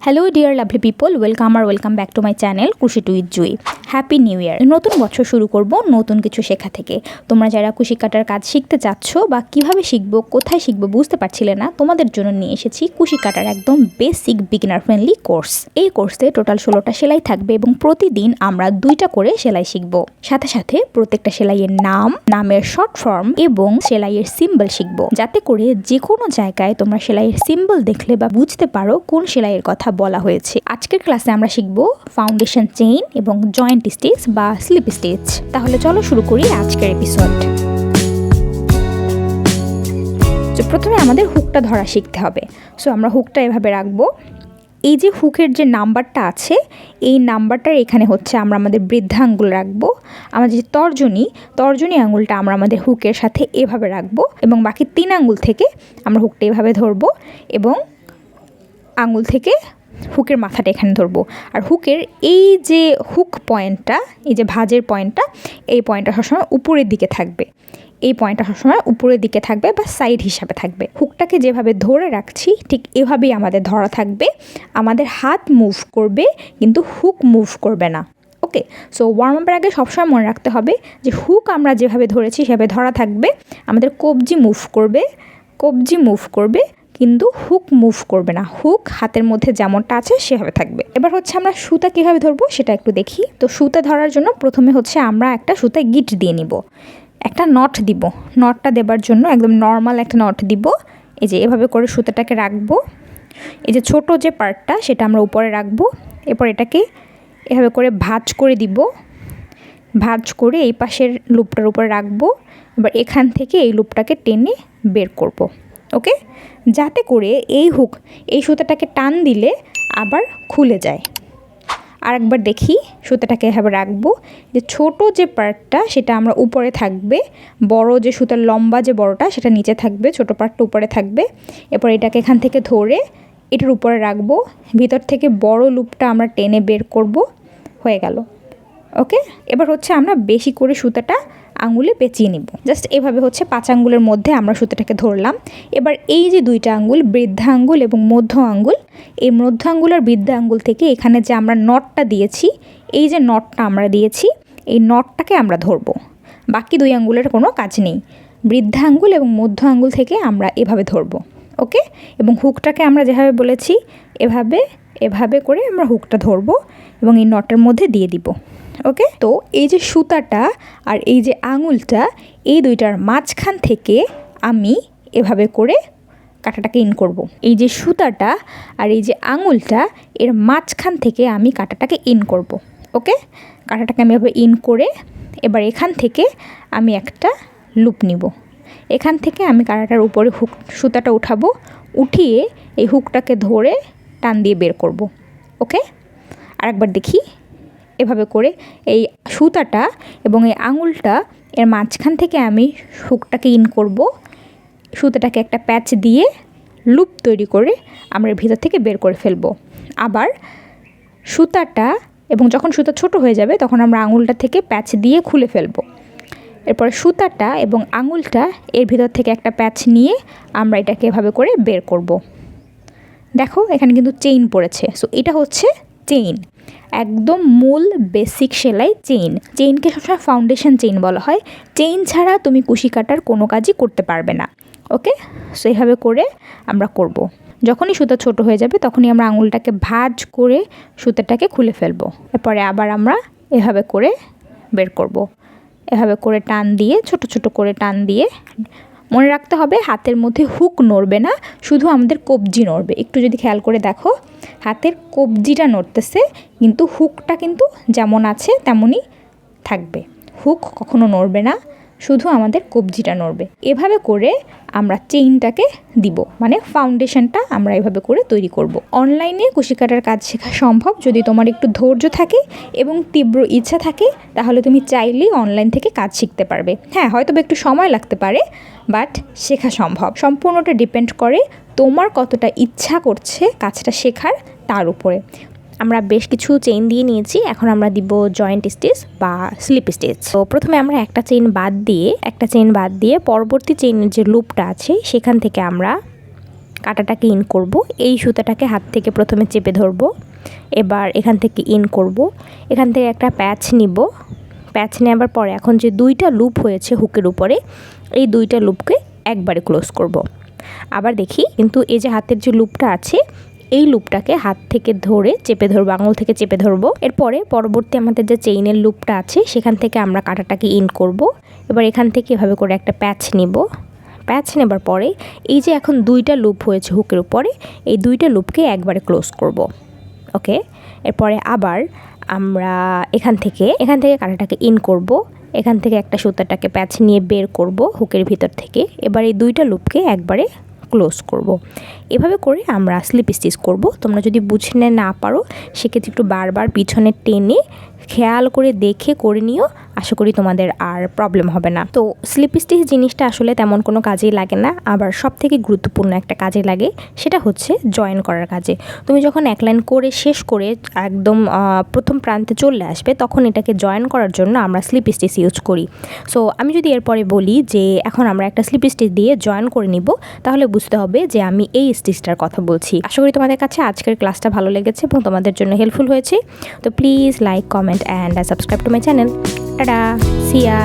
Hello dear lovely people, welcome back to my channel Khushi two with Jui. Happy new year. নতুন বছর শুরু করব নতুন কিছু শেখা থেকে। তোমরা যারা কুশি কাটার কাজ শিখতে চাচ্ছ বা কিভাবে শিখবো, কোথায় শিখবো বুঝতে পারছিলে না, তোমাদের জন্য নিয়ে এসেছি কুশি কাটার একদম বেসিক বিগিনার ফ্রেন্ডলি কোর্স। এই কোর্সে টোটাল 16টা সেলাই থাকবে এবং প্রতিদিন আমরা 2টা করে সেলাই শিখবো। সাথে সাথে প্রত্যেকটা সেলাইয়ের নাম, নামের শর্ট ফর্ম এবং সেলাইয়ের সিম্বল শিখবো, যাতে করে যে কোনো জায়গায় তোমরা সেলাইয়ের সিম্বল দেখলে বা বুঝতে পারো কোন সেলাইয়ের কথা বলা হয়েছে। আজকের ক্লাসে আমরা শিখবো ফাউন্ডেশন চেইন এবং জয়েন্ট স্টিচ বা স্লিপ স্টিচ। তাহলে চলো শুরু করি আজকের এপিসোড। তো প্রথমে আমাদের হুকটা ধরা শিখতে হবে। সো আমরা হুকটা এভাবে রাখবো। এই যে হুকের যে নাম্বারটা আছে, এই নাম্বারটার এখানে হচ্ছে আমরা আমাদের বৃদ্ধা আঙ্গুল রাখবো। আমাদের যে তর্জনী আঙ্গুলটা আমরা আমাদের হুকের সাথে এভাবে রাখবো এবং বাকি 3 আঙ্গুল থেকে আমরা হুকটা এভাবে ধরবো এবং আঙ্গুল থেকে হুকের মাথাটা এখানে ধরবো। আর হুকের এই যে হুক পয়েন্টটা, এই যে ভাঁজের পয়েন্টটা, এই পয়েন্টটা সবসময় উপরের দিকে থাকবে। এই পয়েন্টটা সবসময় উপরের দিকে থাকবে বা সাইড হিসাবে থাকবে। হুকটাকে যেভাবে ধরে রাখছি ঠিক এভাবেই আমাদের ধরা থাকবে। আমাদের হাত মুভ করবে কিন্তু হুক মুভ করবে না। ওকে, সো ওয়ার্ম আপের আগে সবসময় মনে রাখতে হবে যে হুক আমরা যেভাবে ধরেছি সেভাবে ধরা থাকবে। আমাদের কবজি মুভ করবে কিন্তু হুক মুভ করবে না। হুক হাতের মধ্যে যেমনটা আছে সেভাবে থাকবে। এবার হচ্ছে আমরা সুতা কীভাবে ধরবো সেটা একটু দেখি। তো সুতা ধরার জন্য প্রথমে হচ্ছে আমরা একটা সুতায় গিট দিয়ে নিব, একটা নট দিব। নটটা দেবার জন্য একদম নর্মাল একটা নট দিব। এই যে এভাবে করে সুতাটাকে রাখবো। এই যে ছোট যে পার্টটা সেটা আমরা উপরে রাখবো। এরপর এটাকে এভাবে করে ভাঁজ করে দিব। ভাঁজ করে এই পাশের লুপটার উপরে রাখবো। এবার এখান থেকে এই লুপটাকে টেনে বের করব। ওকে, যাতে করে এই সুতাটাকে টান দিলে আবার খুলে যায়। আর একবার দেখি, সুতাটাকে এভাবে রাখবো। যে ছোট যে পার্টটা সেটা আমরা উপরে থাকবে, বড় যে সুতার লম্বা যে বড়টা সেটা নিচে থাকবে, ছোট পার্টটা উপরে থাকবে। এরপর এটাকে এখান থেকে ধরে এটার উপরে রাখবো। ভিতর থেকে বড় লুপটা আমরা টেনে বের করব। হয়ে গেল। ওকে, এবার হচ্ছে আমরা বেশি করে সুতাটা আঙুলে পেঁচিয়ে নিব। জাস্ট এভাবে হচ্ছে 5 আঙ্গুলের মধ্যে আমরা সুতাটাকে ধরলাম। এবার এই যে 2টা আঙ্গুল, বৃদ্ধা আঙ্গুল এবং মধ্য আঙ্গুল, এই মধ্য আঙ্গুল আর বৃদ্ধা আঙ্গুল থেকে এখানে যে আমরা নটটা দিয়েছি, এই যে নটটা আমরা দিয়েছি, এই নটটাকে আমরা ধরবো। বাকি 2 আঙ্গুলের কোনো কাজ নেই। বৃদ্ধা আঙ্গুল এবং মধ্য আঙ্গুল থেকে আমরা এভাবে ধরবো। ওকে, এবং হুকটাকে আমরা যেভাবে বলেছি এভাবে করে আমরা হুকটা ধরবো এবং এই নটের মধ্যে দিয়ে দিব। ওকে, তো এই যে সুতাটা আর এই যে আঙুলটা, এই 2টার মাঝখান থেকে আমি এভাবে করে কাঁটাটাকে ইন করব। এই যে সুতাটা আর এই যে আঙুলটা, এর মাঝখান থেকে আমি কাঁটাটাকে ইন করব। ওকে, কাঁটাটাকে আমি এভাবে ইন করে এবার এখান থেকে আমি একটা লুপ নিব। এখান থেকে আমি কাঁটাটার উপরে সুতাটা উঠাবো, উঠিয়ে এই হুকটাকে ধরে টান দিয়ে বের করব। ওকে, আরেকবার দেখি। এভাবে করে এই সুতাটা এবং এই আঙুলটা এর মাঝখান থেকে আমি হুকটাকে ইন করব। সুতাটাকে একটা প্যাচ দিয়ে লুপ তৈরি করে আমরা ভিতর থেকে বের করে ফেলবো। আবার সুতাটা এবং যখন সুতা ছোট হয়ে যাবে তখন আমরা আঙুলটা থেকে প্যাচ দিয়ে খুলে ফেলবো। এরপর সুতাটা এবং আঙুলটা এর ভিতর থেকে একটা প্যাচ নিয়ে আমরা এটাকে এভাবে করে বের করব। দেখো এখানে কিন্তু চেইন পড়েছে। সো এটা হচ্ছে চেইন, একদম মূল বেসিক সেলাই চেইনকে সবসময় ফাউন্ডেশন চেইন বলা হয়। চেইন ছাড়া তুমি কুশি কাটার কোনো কাজই করতে পারবে না। ওকে, সো এইভাবে করে আমরা করব। যখনই সুতা ছোট হয়ে যাবে তখনই আমরা আঙুলটাকে ভাঁজ করে সুতাটাকে খুলে ফেলবো। এরপরে আবার আমরা এভাবে করে বের করব। এভাবে করে টান দিয়ে ছোট ছোট করে টান দিয়ে, মনে রাখতে হবে হাতের মধ্যে হুক নড়বে না, শুধু আমাদের কবজি নড়বে। একটু যদি খেয়াল করে দেখো, হাতের কবজিটা নড়তেছে কিন্তু হুকটা কিন্তু যেমন আছে তেমনই থাকবে। হুক কখনো নড়বে না, শুধু আমাদের কবজিটা নড়বে। এভাবে করে আমরা চেইনটাকে দিব, মানে ফাউন্ডেশনটা আমরা এভাবে করে তৈরি করব। অনলাইনে কুশি কাটার কাজ শেখা সম্ভব যদি তোমার একটু ধৈর্য থাকে এবং তীব্র ইচ্ছা থাকে, তাহলে তুমি চাইলেই অনলাইন থেকে কাজ শিখতে পারবে। হ্যাঁ, হয়তো একটু সময় লাগতে পারে, বাট শেখা সম্ভব। সম্পূর্ণটা ডিপেন্ড করে তোমার কতটা ইচ্ছা করছে কাজটা শেখার তার উপরে। আমরা বেশ কিছু চেইন দিয়ে নিয়েছি, এখন আমরা দিব জয়েন্ট স্টিচ বা স্লিপ স্টিচ। তো প্রথমে আমরা একটা চেইন বাদ দিয়ে পরবর্তী চেইনের যে লুপটা আছে সেখান থেকে আমরা কাঁটাটাকে ইন করব। এই সুতাটাকে হাত থেকে প্রথমে চেপে ধরব, এবার এখান থেকে ইন করব। এখান থেকে একটা প্যাচ নিব, প্যাচ নেওয়ার পরে এখন যে 2টা লুপ হয়েছে হুকের উপরে, এই 2টা লুপকে একবারে ক্লোজ করব। আবার দেখি, কিন্তু এই যে হাতের যে লুপটা আছে এই লুপটাকে হাত থেকে ধরে চেপে ধরবো, আঙুল থেকে চেপে ধরবো। এরপরে পরবর্তী আমাদের যে চেইনের লুপটা আছে সেখান থেকে আমরা কাঁটাটাকে ইন করব। এবার এখান থেকে এভাবে করে একটা প্যাচ নিব, প্যাচ নেবার পরে এই যে এখন 2টা লুপ হয়েছে হুকের উপরে, এই 2টা লুপকে একবারে ক্লোজ করব। ওকে, এরপরে আবার আমরা এখান থেকে কাঁটাটাকে ইন করব, এখান থেকে একটা সুতাটাকে প্যাচ নিয়ে বের করব হুকের ভিতর থেকে। এবার এই 2টা লুপকে একবারে ক্লোজ করব। এভাবে করে আমরা স্লিপ স্টিচ করব। তোমরা যদি বুঝতে না পারো সেক্ষেত্রে একটু বারবার পিছনে টেনে খেয়াল করে দেখে করে নিও, আশা করি তোমাদের আর প্রবলেম হবে না। তো স্লিপ স্টিচ জিনিসটা আসলে তেমন কোনো কাজেই লাগে না, আবার সবথেকে গুরুত্বপূর্ণ একটা কাজে লাগে, সেটা হচ্ছে জয়েন করার কাজে। তুমি যখন এক লাইন করে শেষ করে একদম প্রথম প্রান্তে চলে আসবে, তখন এটাকে জয়েন করার জন্য আমরা স্লিপ স্টিচ ইউজ করি। সো আমি যদি এরপরে বলি যে এখন আমরা একটা স্লিপ স্টিচ দিয়ে জয়েন করে নিব, তাহলে বুঝতে হবে যে আমি এই স্টিচটার কথা বলছি। আশা করি তোমাদের কাছে আজকের ক্লাসটা ভালো লেগেছে এবং তোমাদের জন্য হেল্পফুল হয়েছে। তো please like, comment and subscribe to my channel. Tata, see yeah.